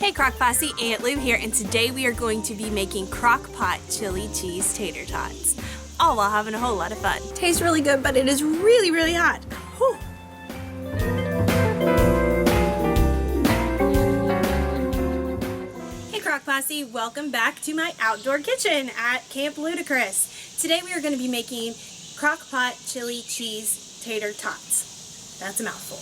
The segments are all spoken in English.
Hey Crock Posse, Aunt Lou here, and today we are going to be making crock pot chili cheese tater tots, all while having a whole lot of fun. Tastes really good, but it is really, really hot. Whew. Hey Crock Posse, welcome back to my outdoor kitchen at Camp Ludicrous. Today we are going to be making crock pot chili cheese tater tots. That's a mouthful.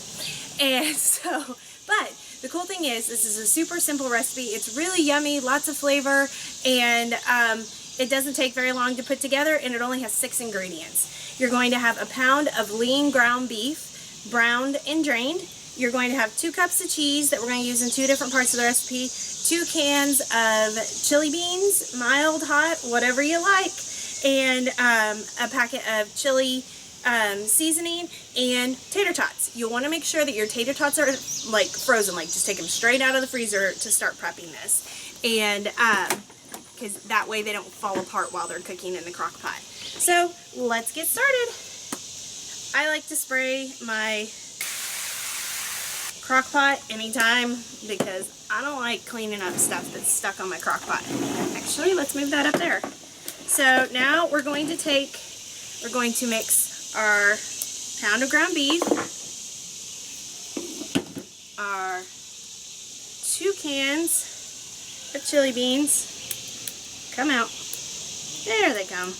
And so, but the cool thing is, this is a super simple recipe. It's really yummy, lots of flavor, and it doesn't take very long to put together, and it only has 6 ingredients. You're going to have a pound of lean ground beef, browned and drained. You're going to have 2 cups of cheese that we're going to use in 2 different parts of the recipe, 2 cans of chili beans, mild, hot, whatever you like, and a packet of chili seasoning, and tater tots. You'll want to make sure that your tater tots are like frozen, like just take them straight out of the freezer to start prepping this, and because that way they don't fall apart while they're cooking in the crock pot. So let's get started. I like to spray my crock pot anytime because I don't like cleaning up stuff that's stuck on my crock pot. Actually, let's move that up there. So now we're going to mix our pound of ground beef, our 2 cans of chili beans. Come out. There they come.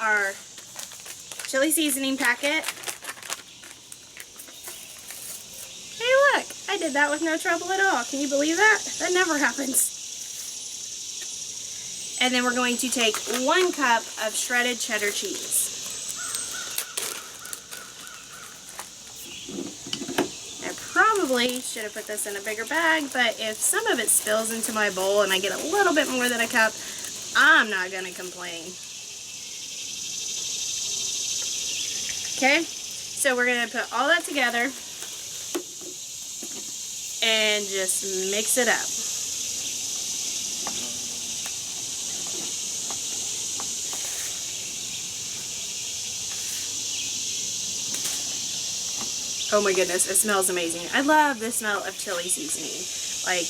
Our chili seasoning packet. Hey look, I did that with no trouble at all. Can you believe that? That never happens. And then we're going to take 1 cup of shredded cheddar cheese. I probably should have put this in a bigger bag, but if some of it spills into my bowl and I get a little bit more than a cup, I'm not going to complain. Okay, so we're going to put all that together and just mix it up. Oh my goodness, it smells amazing. I love the smell of chili seasoning. Like,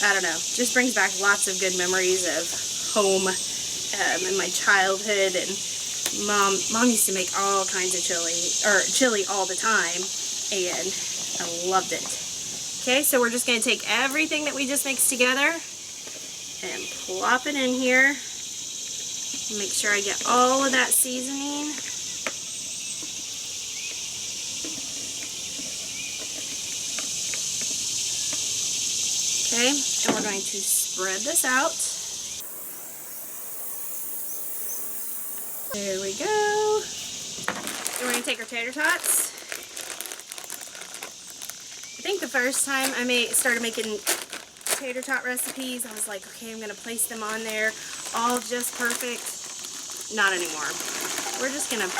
I don't know, just brings back lots of good memories of home in my childhood, and mom used to make all kinds of chili all the time, and I loved it. Okay, so we're just going to take everything that we just mixed together and plop it in here. Make sure I get all of that seasoning. Okay, and we're going to spread this out. There we go. And we're going to take our tater tots. I think the first time I started making tater tot recipes, I was like, okay, I'm going to place them on there all just perfect. Not anymore. We're just going to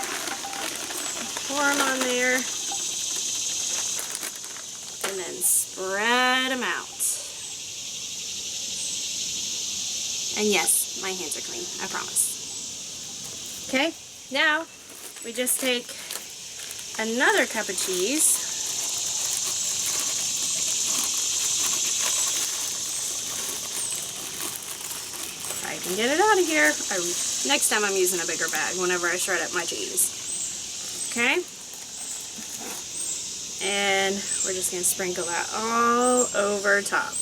pour them on there and then spread them out. And yes, my hands are clean, I promise. Okay, now we just take another cup of cheese. I can get it out of here. Next time I'm using a bigger bag whenever I shred up my cheese. Okay? And we're just going to sprinkle that all over top.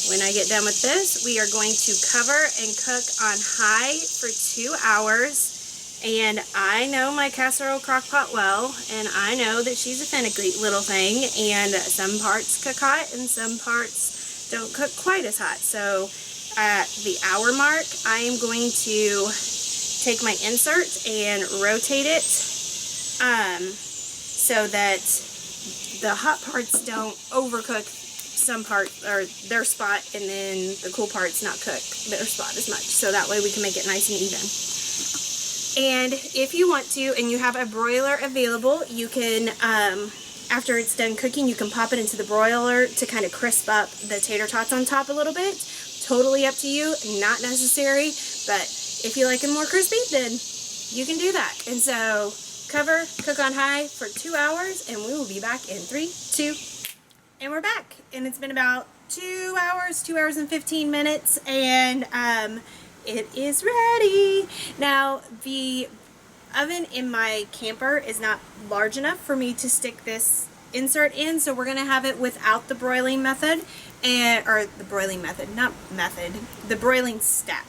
When I get done with this, we are going to cover and cook on high for 2 hours. And I know my casserole crock pot well, and I know that she's a finicky little thing, and some parts cook hot and some parts don't cook quite as hot. So at the hour mark, I am going to take my insert and rotate it so that the hot parts don't overcook some part or their spot, and then the cool parts not cook their spot as much, so that way we can make it nice and even. And if you want to, and you have a broiler available, you can after it's done cooking, you can pop it into the broiler to kind of crisp up the tater tots on top a little bit. Totally up to you, not necessary, but if you like them more crispy, then you can do that. And so cover, cook on high for 2 hours, and we will be back in 3, 2, and we're back. And it's been about 2 hours, 2 hours and 15 minutes, and it is ready. Now, the oven in my camper is not large enough for me to stick this insert in, so we're gonna have it without the broiling method, or the broiling method, not method, the broiling step.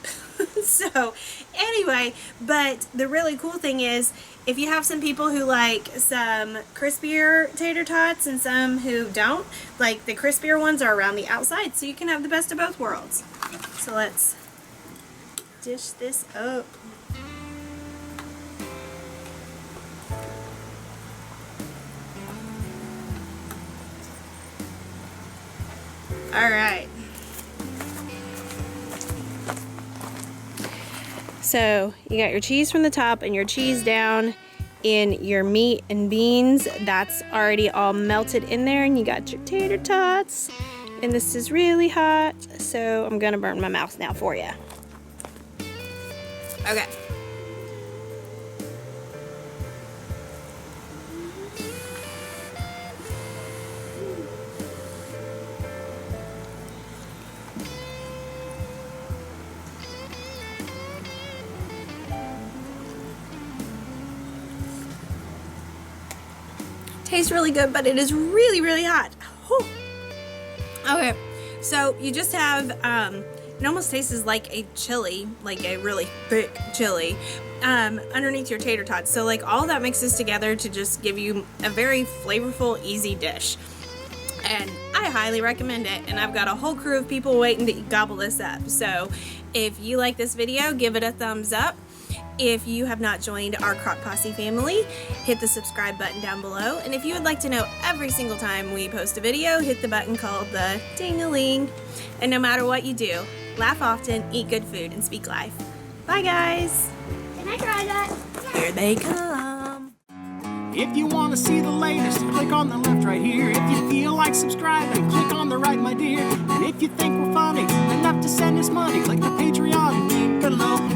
So anyway, but the really cool thing is, if you have some people who like some crispier tater tots and some who don't, like the crispier ones are around the outside, so you can have the best of both worlds. So let's dish this up. Alright. So you got your cheese from the top and your cheese down in your meat and beans. That's already all melted in there, and you got your tater tots. And this is really hot, so I'm gonna burn my mouth now for you. Okay. Tastes really good, but it is really, really hot. Whew. Okay, so you just have, it almost tastes like a chili, like a really thick chili, underneath your tater tots. So like all that mixes together to just give you a very flavorful, easy dish. And I highly recommend it, and I've got a whole crew of people waiting to gobble this up. So if you like this video, give it a thumbs up. If you have not joined our Crock Posse family, hit the subscribe button down below. And if you would like to know every single time we post a video, hit the button called the ding-a-ling. And no matter what you do, laugh often, eat good food, and speak life. Bye, guys. Can I try that? Here they come. If you want to see the latest, click on the left right here. If you feel like subscribing, click on the right, my dear. And if you think we're funny enough to send us money, click the Patreon link below.